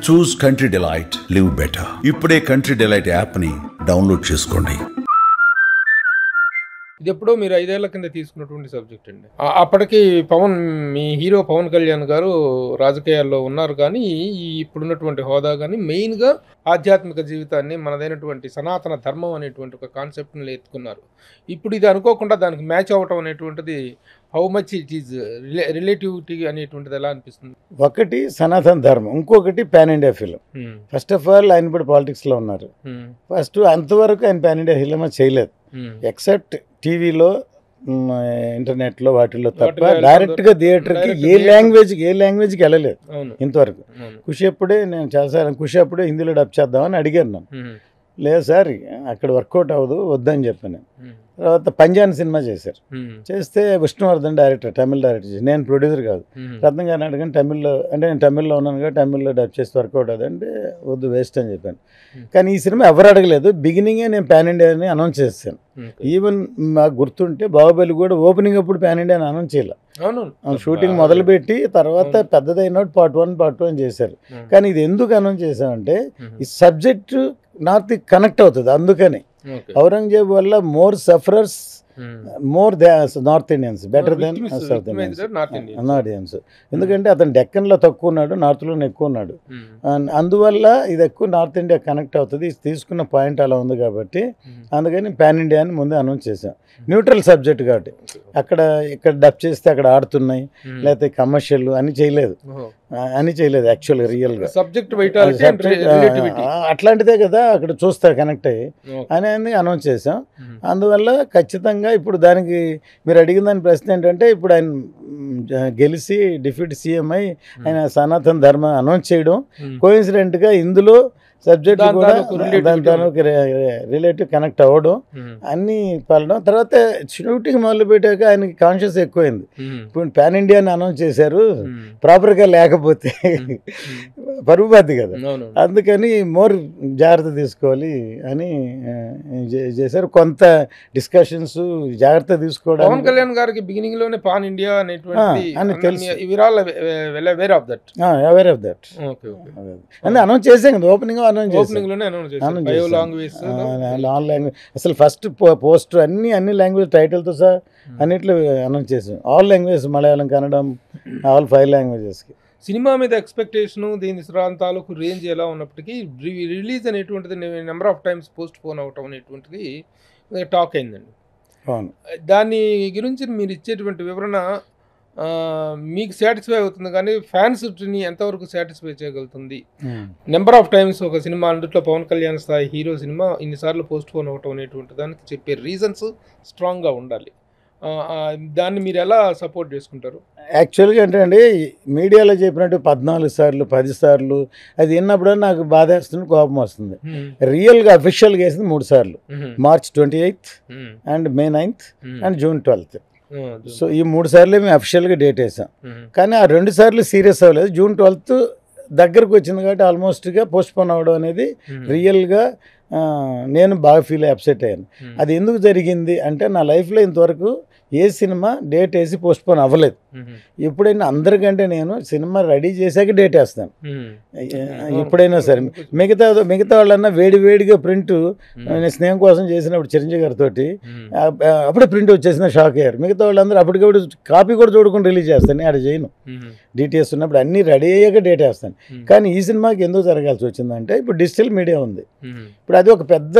చూస్ country delight, live better. ఇప్పుడే country delight యాప్ని download చేసుకోండి. ఇది ఎప్పుడో మీరు 5 ఏళ్ల కింద తీసుకున్నటువంటి సబ్జెక్ట్ అండి. అప్పటికి మీ హీరో పవన్ కళ్యాణ్ గారు రాజకీయాల్లో ఉన్నారు, కానీ ఈ ఇప్పుడున్నటువంటి హోదా కానీ మెయిన్గా ఆధ్యాత్మిక జీవితాన్ని, మనదైనటువంటి సనాతన ధర్మం అనేటువంటి ఒక కాన్సెప్ట్ని ఎత్తుకున్నారు. ఇప్పుడు ఇది అనుకోకుండా దానికి మ్యాచ్ అవ్వటం అనేటువంటిది how much it is relativity అనేటువంటిది ఎలా అనిపిస్తుంది? ఒకటి సనాతన ధర్మం, ఇంకొకటి pan India film. First of all ఆయన ఇప్పుడు పాలిటిక్స్లో ఉన్నారు. ఫస్ట్ అంతవరకు ఆయన పాన్ ఇండియా ఫిలిం చేయలేదు, ఎక్సెప్ట్ టీవీలో, ఇంటర్నెట్లో, వాటిల్లో తప్ప డైరెక్ట్గా థియేటర్కి ఏ లాంగ్వేజ్కి వెళ్ళలేదు ఇంతవరకు. ఖుషి అప్పుడే నేను చాలాసార్లు ఖుషి అప్పుడే హిందీలో డబ్ చేద్దామని అడిగాను నన్ను. లేదు సార్ అక్కడ వర్కౌట్ అవ్వదు, వద్దని చెప్పాను. తర్వాత పంజాన్ సినిమా చేశారు, చేస్తే విష్ణువర్ధన్ డైరెక్టర్, తమిళ్ డైరెక్టర్ చేసి, నేను ప్రొడ్యూసర్ కాదు. రత్నం గారిని అడగని తమిళ్లో, అంటే నేను తమిళ్లో ఉన్నాను కదా, తమిళ్లో డబ్ చేస్తే వర్కౌట్ అవ్వదు అంటే వద్దు, వేస్ట్ అని చెప్పాను. కానీ ఈ సినిమా ఎవరు అడగలేదు, బిగినింగే నేను పాన్ ఇండియా అని అనౌన్స్ చేస్తాను. ఈవెన్ మాకు గుర్తుంటే బాహుబలి కూడా ఓపెనింగ్ అప్పుడు పాన్ ఇండియా అని అనౌన్స్ చేయాలి. షూటింగ్ మొదలుపెట్టి తర్వాత పెద్దదైన పార్ట్ 1 పార్ట్ 2 అని చేశారు. కానీ ఇది ఎందుకు అనౌన్స్ చేశామంటే ఈ సబ్జెక్టు నార్త్ కనెక్ట్ అవుతుంది. అందుకని ఔరంగజేబ్ వల్ల more sufferers, more North Indians better than South Indians. ఎందుకంటే అతను డెక్కన్లో తక్కువ ఉన్నాడు, నార్త్లోనే ఎక్కువ ఉన్నాడు. అందువల్ల ఇది ఎక్కువ నార్త్ ఇండియా కనెక్ట్ అవుతుంది. తీసుకున్న పాయింట్ అలా ఉంది కాబట్టి అందుకని పాన్ ఇండియా అని ముందే అనౌన్స్ చేశాం. న్యూట్రల్ సబ్జెక్ట్ కాబట్టి ఇక్కడ డబ్ చేస్తే అక్కడ ఆడుతున్నాయి, లేకపోతే కమర్షియల్ అని చేయలేదు యాక్చువల్గా రియల్గా అట్లాంటిదే కదా అక్కడ చూస్తా కనెక్ట్ అయ్యి అని అనౌన్స్ చేసాం. అందువల్ల ఖచ్చితంగా ఇప్పుడు దానికి మీరు అడిగిన దాని ప్రశ్న ఏంటంటే, ఇప్పుడు ఆయన గెలిచి డిప్యూటీ సీఎం అయి ఆయన సనాతన ధర్మం అనౌన్స్ చేయడం, కోఇన్సిడెంట్గా ఇందులో సబ్జెక్ట్ కూడా దానికి రిలేటివ్ కనెక్ట్ అవ్వడం అన్నీ పడడం. తర్వాత షూటింగ్ మొదలు పెట్టాక ఆయనకి కాన్షియస్ ఎక్కువైంది. ఇప్పుడు పాన్ ఇండియాని అనౌన్స్ చేశారు, ప్రాపర్గా లేకపోతే పరుగు బాధ్యత కదా, అందుకని మోర్ జాగ్రత్త తీసుకోవాలి అని చేశారు. కొంత డిస్కషన్స్ జాగ్రత్త తీసుకోవడం. పవన్ కళ్యాణ్ గారికి బిగినింగ్ లోనే పాన్ ఇండియా అనేటువంటి అనౌన్స్ చేసాం కదా, ఓపెనింగ్ అసలు ఫస్ట్ పోస్ట్ అన్ని లాంగ్వేజ్ టైటిల్తో సార్ అన్నిట్లో అనౌన్స్ చేసాం. All language, Malayalam, Kannada, all 5 లాంగ్వేజెస్కి. సినిమా మీద ఎక్స్పెక్టేషను, దీని తాలూకు రేంజ్ ఎలా ఉన్నప్పటికీ రిలీజ్ అనేటువంటిది number of times postpone అవటం అనేటువంటిది టాక్ అయిందండి. దాని గురించి మీరు ఇచ్చేటువంటి వివరణ మీకు సాటిస్ఫై అవుతుంది, కానీ ఫ్యాన్స్ని ఎంతవరకు సాటిస్ఫై చేయగలుగుతుంది? నెంబర్ ఆఫ్ టైమ్స్ ఒక సినిమా, అందులో పవన్ కళ్యాణ్ స్థాయి హీరో సినిమా ఇన్నిసార్లు పోస్ట్ పోన్ అవటం అనేటువంటి దానికి చెప్పే రీజన్స్ స్ట్రాంగ్గా ఉండాలి. దాన్ని మీరు ఎలా సపోర్ట్ చేసుకుంటారు? యాక్చువల్గా అంటే అండి, మీడియాలో చెప్పినట్టు 14 సార్లు 10 సార్లు అది విన్నప్పుడు నాకు బాధ వేస్తుంది, కోపం వస్తుంది. రియల్గా అఫీషియల్గా వేసింది 3 సార్లు, March 28th and May 9th and June 12th. So ఈ 3 సార్లే మేము అఫీషియల్గా డేట్ వేసాం. కానీ ఆ 2 సార్లు సీరియస్ అవ్వలేదు. June 12th దగ్గరకు వచ్చింది కాబట్టి ఆల్మోస్ట్గా పోస్ట్పోన్ అవ్వడం అనేది రియల్గా నేను బాగా ఫీల్ అయ్యి అప్సెట్ అయ్యాను. అది ఎందుకు జరిగింది అంటే, నా లైఫ్లో ఇంతవరకు ఏ సినిమా డేట్ వేసి పోస్ట్పోన్ అవ్వలేదు. ఎప్పుడైనా అందరికంటే నేను సినిమా రెడీ చేశాక డేట్ వేస్తాను ఎప్పుడైనా సరే. మిగతా వాళ్ళన్నా వేడిగా ప్రింట్, నేను స్నేహం కోసం చేసినప్పుడు చిరంజీవి గారితో అప్పుడే ప్రింట్ వచ్చేసిన షాక్ అయ్యారు. మిగతా వాళ్ళందరూ అప్పటికప్పుడు కాపీ కూడా చూడకుండా రిలీజ్ చేస్తాను, నేను అది చేయను. డిటిఎస్ ఉన్నప్పుడు అన్నీ రెడీ అయ్యాక డేట్ వేస్తాను. కానీ ఈ సినిమాకి ఎందుకు జరగాల్సి వచ్చిందంటే, ఇప్పుడు డిజిటల్ మీడియా ఉంది, ఇప్పుడు అది ఒక పెద్ద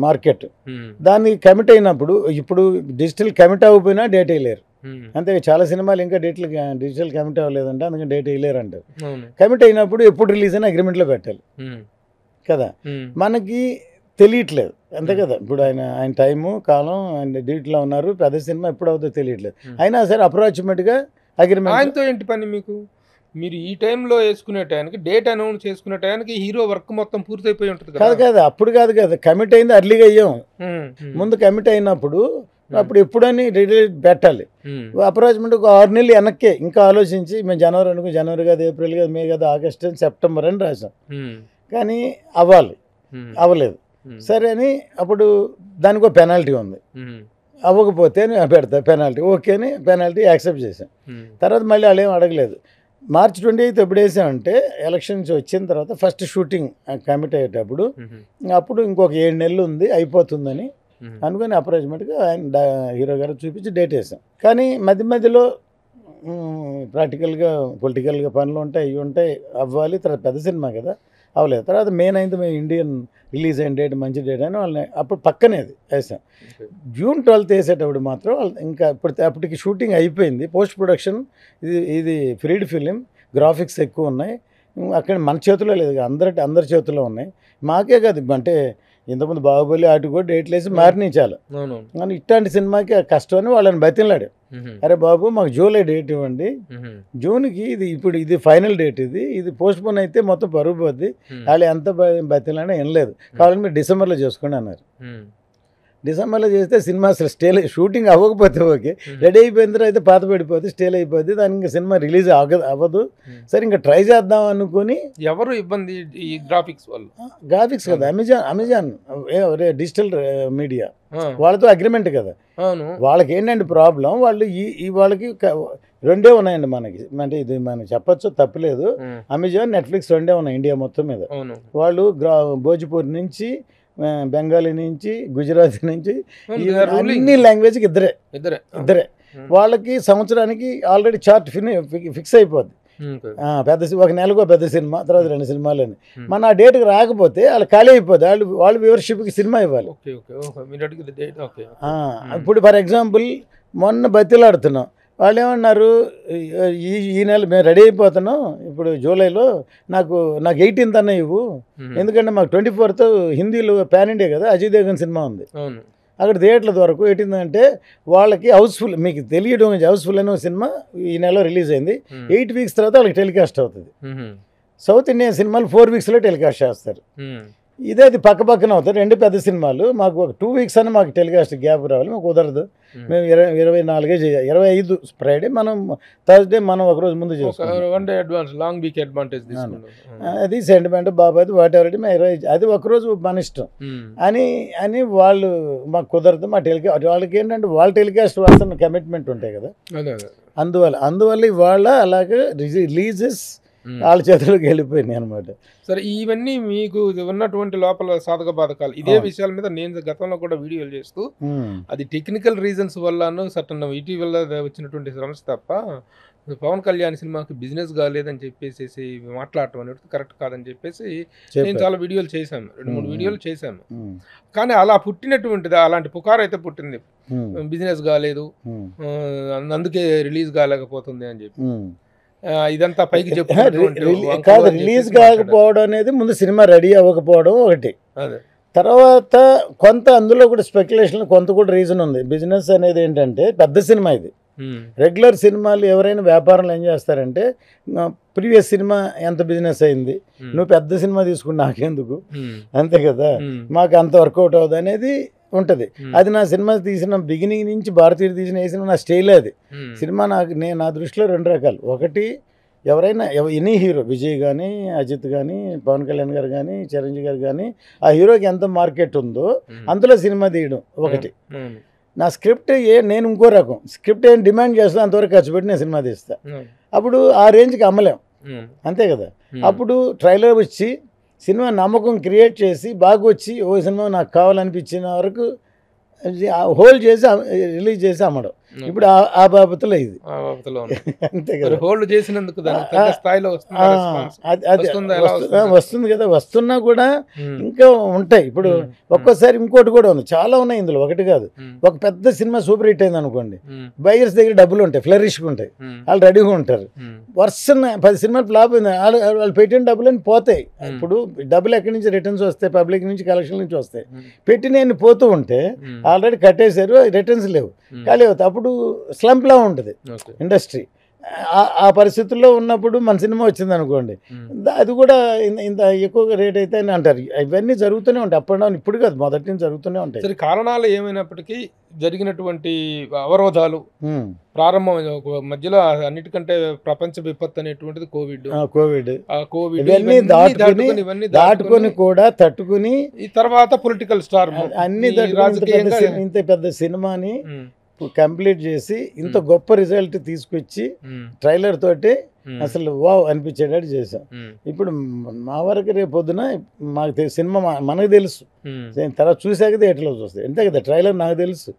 మార్కెట్. దాన్ని కమిట్ అయినప్పుడు, ఇప్పుడు డిజిటల్ కమిట్ అవ్వకపోయినా డేట్ వేయలేరు. అంతే, చాలా సినిమాలు ఇంకా డిజిటల్ కమిట్ అవ్వలేదంటే అందుకని డేట్ వేయలేరు అంటారు. కమిట్ అయినప్పుడు ఎప్పుడు రిలీజ్ అయినా అగ్రిమెంట్లో పెట్టాలి కదా, మనకి తెలియట్లేదు అంతే కదా. ఇప్పుడు ఆయన టైము కాలం ఆయన డ్యూటీలో ఉన్నారు, పెద్ద సినిమా ఎప్పుడు అవుతుందో తెలియట్లేదు. అయినా సరే అప్రాక్సిమేట్గా అగ్రిమెంట్. ఆయనతో ఏంటి పని మీకు? మీరు ఈ టైంలో వేసుకునే టైంకి, డేట్ అనౌన్స్ చేసుకునే టైంకి హీరో వర్క్ మొత్తం పూర్తయిపోయి ఉంటుంది కాదు అప్పుడు కాదు కదా, కమిట్ అయింది అర్లీగా అయ్యాం. ముందు కమిట్ అయినప్పుడు అప్పుడు ఎప్పుడని రిలీజ్ పెట్టాలి. అప్రాక్సిమేట్ ఒక 6 నెలలు వెనక్కే ఇంకా ఆలోచించి, మేము జనవరి అనుకో, జనవరి కాదు, ఏప్రిల్ కాదు, మే కాదు, ఆగస్ట్ అని, సెప్టెంబర్ అని రాసాం. కానీ అవ్వలేదు. సరే అని అప్పుడు దానికి ఒక పెనాల్టీ ఉంది, అవ్వకపోతే పెడతా పెనాల్టీ, ఓకే అని పెనాల్టీ యాక్సెప్ట్ చేశాం. తర్వాత మళ్ళీ వాళ్ళు ఏం అడగలేదు. మార్చి 28 ఎప్పుడు వేసామంటే ఎలక్షన్స్ వచ్చిన తర్వాత ఫస్ట్ షూటింగ్ కమిట్ అయ్యేటప్పుడు అప్పుడు ఇంకొక 7 నెలలు ఉంది అయిపోతుందని అనుకుని అప్రోచ్మెంట్గా ఆయన హీరో గారు చూపించి డేట్ వేసాం. కానీ మధ్యలో ప్రాక్టికల్గా పొలిటికల్గా పనులు ఉంటాయి, ఇవి ఉంటాయి, అవ్వాలి. తర్వాత పెద్ద సినిమా కదా, అవ్వలేదు. తర్వాత మే 9th మేము ఇండియన్ రిలీజ్ అయిన డేట్ మంచి డేట్ అని వాళ్ళని అప్పుడు పక్కనేది వేసాం. June 12th వేసేటప్పుడు మాత్రం వాళ్ళు ఇంకా అప్పటికి షూటింగ్ అయిపోయింది. పోస్ట్ ప్రొడక్షన్ ఇది ఫ్రీడ్ ఫిలిం, గ్రాఫిక్స్ ఎక్కువ ఉన్నాయి. అక్కడ మన చేతిలో లేదు, అందరి చేతుల్లో ఉన్నాయి. మాకే కాదు, అంటే ఇంతకుముందు బాహుబలి అటు కూడా డేట్లు వేసి మారినాయి చాలా. కానీ ఇట్లాంటి సినిమాకి కష్టం అని వాళ్ళని బతిలాడు. అరే బాబు మాకు జూలై డేట్ ఇవ్వండి, జూన్కి ఇది ఫైనల్ డేట్, ఇది పోస్ట్ పోన్ అయితే మొత్తం పరుగు పోద్ది, వాళ్ళు ఎంత బతిలాడినా ఏం లేదు, కావాలని మీరు డిసెంబర్లో చేసుకోండి అన్నారు. డిసెంబర్లో చేస్తే సినిమా అసలు స్టేల్ షూటింగ్ అవ్వకపోతే ఓకే, రెడీ అయిపోయిన తర్వాత అయితే పాత పడిపోద్ది, స్టేల్ అయిపోద్ది, దానికి ఇంకా సినిమా రిలీజ్ అవ్వదు. సరే ఇంకా ట్రై చేద్దాం అనుకుని. ఎవరు ఇబ్బంది? ఈ గ్రాఫిక్స్ వాళ్ళు? గ్రాఫిక్స్ కదా, అమెజాన్ డిజిటల్ మీడియా వాళ్ళతో అగ్రిమెంట్ కదా. వాళ్ళకి ఏంటంటే ప్రాబ్లం, వాళ్ళకి 2 ఉన్నాయండి మనకి, అంటే ఇది మనం చెప్పచ్చు తప్పులేదు. అమెజాన్, నెట్ఫ్లిక్స్ 2 ఉన్నాయి ఇండియా మొత్తం మీద. వాళ్ళు భోజ్పూర్ నుంచి, బెంగాలీ నుంచి, గుజరాతీ నుంచి, అన్ని లాంగ్వేజ్కి ఇద్దరే. వాళ్ళకి సంవత్సరానికి ఆల్రెడీ చార్ట్ ఫిక్స్ అయిపోద్ది. ఒక నెలకు పెద్ద సినిమా, తర్వాత 2 సినిమాలని. మన ఆ డేట్కి రాకపోతే వాళ్ళు ఖాళీ అయిపోద్ది, వాళ్ళు వ్యూవర్షిప్కి సినిమా ఇవ్వాలి. ఇప్పుడు ఫర్ ఎగ్జాంపుల్ మొన్న బతిలాడుతున్నాం, వాళ్ళు ఏమన్నారు, ఈ నెల మేము రెడీ అయిపోతున్నాం ఇప్పుడు జూలైలో, నాకు 18th అన్న ఇవ్వు, ఎందుకంటే మాకు 24th హిందీలో పాన్ ఇండియా కదా, అజయ్ దేవగన్ సినిమా ఉంది అక్కడ థియేటర్ల వరకు. 18th అంటే వాళ్ళకి హౌస్ఫుల్, మీకు తెలియడం హౌస్ఫుల్ అనే సినిమా ఈ నెలలో రిలీజ్ అయింది. 8 weeks తర్వాత వాళ్ళకి టెలికాస్ట్ అవుతుంది. సౌత్ ఇండియన్ సినిమాలు 4 weeksలో టెలికాస్ట్ చేస్తారు. అది పక్కన అవుతాయి 2 పెద్ద సినిమాలు. మాకు ఒక 2 weeks అని మాకు టెలికాస్ట్ గ్యాప్ రావాలి, మాకు కుదరదు. మేము 25 ఫ్రైడే, మనం థర్స్డే మనం ఒకరోజు ముందు చేస్తాం. అది సెంటిమెంట్ బాబాది వాటెవర్, అది ఒకరోజు మన ఇష్టం అని వాళ్ళు మాకు కుదరదు. మా వాళ్ళకి ఏంటంటే వాళ్ళ టెలికాస్ట్ వాడుతున్న కమిట్మెంట్ ఉంటాయి కదా, అందువల్ల ఇవాళ అలాగే రిలీజెస్ వాళ్ళ చేతుల్లోకి వెళ్ళిపోయినాయి అనమాట. సరే, ఇవన్నీ మీకు ఉన్నటువంటి లోపల సాధక బాధకాలు, ఇదే విషయాల మీద నేను గతంలో కూడా వీడియోలు చేస్తూ, అది టెక్నికల్ రీజన్స్ వల్ల సటన్ ఇటీవల వచ్చినటువంటి సమస్య తప్ప పవన్ కళ్యాణ్ సినిమాకి బిజినెస్ కాలేదని చెప్పేసి మాట్లాడటం అనేది కరెక్ట్ కాదని చెప్పేసి నేను చాలా వీడియోలు చేశాను, 2-3 వీడియోలు చేశాను. కానీ అలా పుట్టినటువంటిది, అలాంటి పుకారు అయితే పుట్టింది, బిజినెస్ కాలేదు అందుకే రిలీజ్ కాలేకపోతుంది అని చెప్పి. ఇదంతా పైకి కాదు, రిలీజ్ కాకపోవడం అనేది ముందు సినిమా రెడీ అవ్వకపోవడం ఒకటి. తర్వాత కొంత అందులో కూడా స్పెక్యులేషన్, కొంత కూడా రీజన్ ఉంది. బిజినెస్ అనేది ఏంటంటే పెద్ద సినిమా ఇది. రెగ్యులర్ సినిమాలు ఎవరైనా వ్యాపారంలో ఏం చేస్తారంటే, ప్రీవియస్ సినిమా ఎంత బిజినెస్ అయింది, నువ్వు పెద్ద సినిమా తీసుకుని నాకెందుకు, అంతే కదా, మాకు అంత వర్కౌట్ అవుతుంది అనేది ఉంటుంది. అది నా సినిమా తీసిన బిగినింగ్ నుంచి, భారతీయుడు తీసిన ఏ సినిమా నా స్టైలే అది. సినిమా నా దృష్టిలో 2 రకాలు. ఒకటి, ఎవరైనా ఎనీ హీరో, విజయ్ కానీ, అజిత్ కానీ, పవన్ కళ్యాణ్ గారు కానీ, చిరంజీవి గారు కానీ, ఆ హీరోకి ఎంత మార్కెట్ ఉందో అందులో సినిమా తీయడం ఒకటి. నా స్క్రిప్ట్ నేను ఇంకో రకం, స్క్రిప్ట్ ఏం డిమాండ్ చేస్తా అంతవరకు ఖర్చు పెట్టి నేను సినిమా తీస్తా. అప్పుడు ఆ రేంజ్కి అమ్మలేం, అంతే కదా. అప్పుడు ట్రైలర్ వచ్చి సినిమా నమ్మకం క్రియేట్ చేసి బాగా వచ్చి, ఓ సినిమా నాకు కావాలనిపించిన వరకు హోల్డ్ చేసి రిలీజ్ చేసి అమ్మడం. ఇప్పుడు ఆ బాబతులో ఇది అంతే కదా, హోల్డ్ చేసినందుకు వస్తుంది కదా. వస్తున్నా కూడా ఇంకా ఉంటాయి. ఇప్పుడు ఒక్కోసారి ఇంకోటి కూడా ఉంది, చాలా ఉన్నాయి ఇందులో, ఒకటి కాదు. ఒక పెద్ద సినిమా సూపర్ హిట్ అయింది అనుకోండి, బయర్స్ దగ్గర డబ్బులు ఉంటాయి, ఫ్లరిష్గా ఉంటాయి, వాళ్ళు రెడీగా ఉంటారు. వర్షం 10 సినిమాలు ఫ్లాప్ అయింది, వాళ్ళు పెట్టిన డబ్బులు అని పోతాయి. ఇప్పుడు డబ్బులు ఎక్కడి నుంచి రిటర్న్స్ వస్తాయి, పబ్లిక్ నుంచి, కలెక్షన్ నుంచి వస్తాయి. పెట్టిన పోతూ ఉంటే ఆల్రెడీ కట్టేశారు, రిటర్న్స్ లేవు, ఖాళీ అవుతాయి. అప్పుడు స్లంప్లా ఉంటుంది ఇండస్ట్రీ. ఆ పరిస్థితుల్లో ఉన్నప్పుడు మన సినిమా వచ్చింది అనుకోండి, అది కూడా ఇంత ఎక్కువ రేట్ అయితే అని అంటారు. ఇవన్నీ జరుగుతూనే ఉంటాయి, అప్ అండ్ డౌన్. ఇప్పుడు కాదు, మొదటి నుంచి జరుగుతూనే ఉంటాయి. సరే, కారణాలు ఏమైనప్పటికీ జరిగినటువంటి అవరోధాలు ప్రారంభం మధ్యలో అన్నిటికంటే ప్రపంచ విపత్తు అనేటువంటిది కోవిడ్ ఇవన్నీ దాటుకొని కూడా తట్టుకుని, ఈ తర్వాత పొలిటికల్ స్టార్ అన్ని ఇంత పెద్ద సినిమాని కంప్లీట్ చేసి ఇంత గొప్ప రిజల్ట్ తీసుకొచ్చి ట్రైలర్ తోటి అసలు వావ్ అనిపించేటట్టు చేసాం. ఇప్పుడు మా వరకు రేపు పొద్దున మాకు సినిమా మనకు తెలుసు, తర్వాత చూసాక థియేటర్లో చూస్తాయి అంతే కదా. ట్రైలర్ నాకు తెలుసు,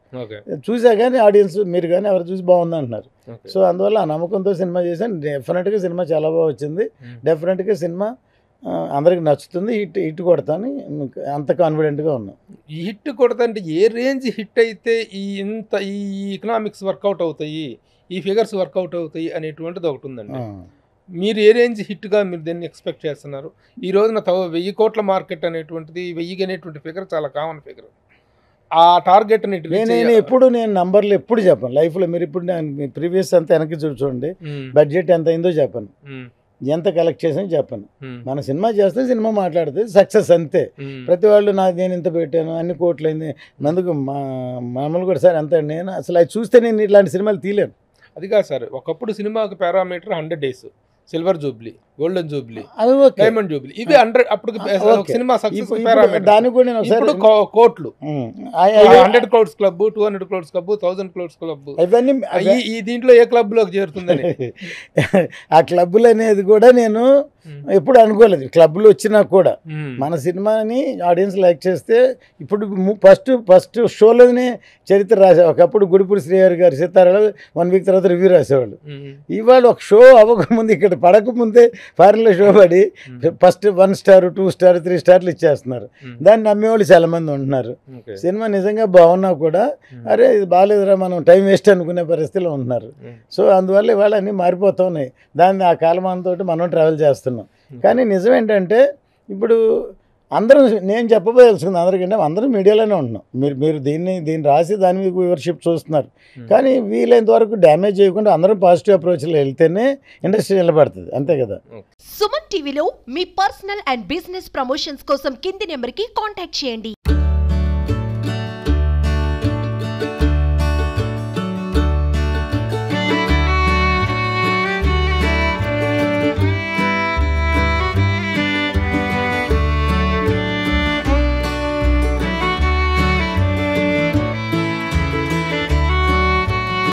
చూసా కానీ ఆడియన్స్ మీరు కానీ ఎవరు చూసి బాగుంది అంటున్నారు. సో అందువల్ల ఆ నమ్మకంతో సినిమా చేశాను. డెఫినెట్గా సినిమా చాలా బాగా వచ్చింది. డెఫినెట్గా సినిమా అందరికి నచ్చుతుంది. హిట్ కొడతాను, అంత కాన్ఫిడెంట్గా ఉన్నాం. ఈ హిట్ కొడతా అంటే ఏ రేంజ్ హిట్ అయితే ఈ ఎకనామిక్స్ వర్కౌట్ అవుతాయి, ఈ ఫిగర్స్ వర్కౌట్ అవుతాయి అనేటువంటిది ఒకటి ఉందండి. మీరు ఏ రేంజ్ హిట్గా మీరు దీన్ని ఎక్స్పెక్ట్ చేస్తున్నారు? ఈ రోజున 1000 కోట్ల మార్కెట్ అనేటువంటిది 1000 అనేటువంటి ఫిగర్ చాలా కామన్ ఫిగర్. ఆ టార్గెట్ నేను ఎప్పుడు నంబర్లు ఎప్పుడు చెప్పాను లైఫ్లో. మీరు ఇప్పుడు ప్రీవియస్ అంతా వెనక్కి చూడండి, బడ్జెట్ ఎంత అయిందో చెప్పాను, ఎంత కలెక్ట్ చేసాను చెప్పాను. మన సినిమా చేస్తే సినిమా మాట్లాడితే సక్సెస్ అంతే. ప్రతి వాళ్ళు నేను ఇంత పెట్టాను అన్ని కోట్లయింది అందుకు మామూలు కూడా సార్ అంతే. నేను అసలు అది చూస్తే నేను ఇలాంటి సినిమాలు తీయలేను. అది కాదు సార్, ఒకప్పుడు సినిమాకి parameter 100 days, silver Jubilee, golden Jubilee, diamond Jubilee, ఇవి 100. అప్పుడు సినిమా సక్సెస్ దానికి కూడా నేను కోట్లు, 100 crores club, 200 crores club, 1000 crores club, ఇవన్నీ ఈ దీంట్లో ఏ క్లబ్ లోకి చేరుతుందని ఆ క్లబ్లు అనేది కూడా నేను ఎప్పుడు అనుకోలేదు. క్లబ్లు వచ్చినా కూడా మన సినిమాని ఆడియన్స్ లైక్ చేస్తే ఇప్పుడు ఫస్ట్ షోలోనే చరిత్ర రాసే. ఒకప్పుడు గుడిపూడి శ్రీహరి గారు సితారాలో 1 week తర్వాత రివ్యూ రాసేవాళ్ళు. ఇవాళ ఒక షో అవ్వకముందు ఇక్కడ పడకముందే ఫారెన్లో షో పడి ఫస్ట్ 1 star 2 star 3 stars ఇచ్చేస్తున్నారు. దాన్ని నమ్మేవాళ్ళు చాలా మంది ఉంటున్నారు. సినిమా నిజంగా బాగున్నా కూడా అరే ఇది బాగాలేదురా మనం టైం వేస్ట్ అనుకునే పరిస్థితిలో ఉంటున్నారు. సో అందువల్ల ఇవాళ అన్నీ మారిపోతున్నాయి. దాన్ని ఆ కాలమానంతో మనం ట్రావెల్ చేస్తున్నాం. కానీ నిజం ఏంటంటే ఇప్పుడు అందరం నేను చెప్పబోయాల్సింది అందరికంటే అందరం మీడియాలోనే ఉంటున్నాం. మీరు దీన్ని రాసి దాని మీద వ్యూవర్షిప్ చూస్తున్నారు. కానీ వీలైనంత వరకు డ్యామేజ్ చేయకుండా అందరం పాజిటివ్ అప్రోచ్లో వెళ్తేనే ఇండస్ట్రీ నిలబడుతుంది, అంతే కదా. సుమన్ టీవీలో మీ పర్సనల్ అండ్ బిజినెస్ ప్రమోషన్స్ కోసం కింది నెంబర్కి కాంటాక్ట్ చేయండి.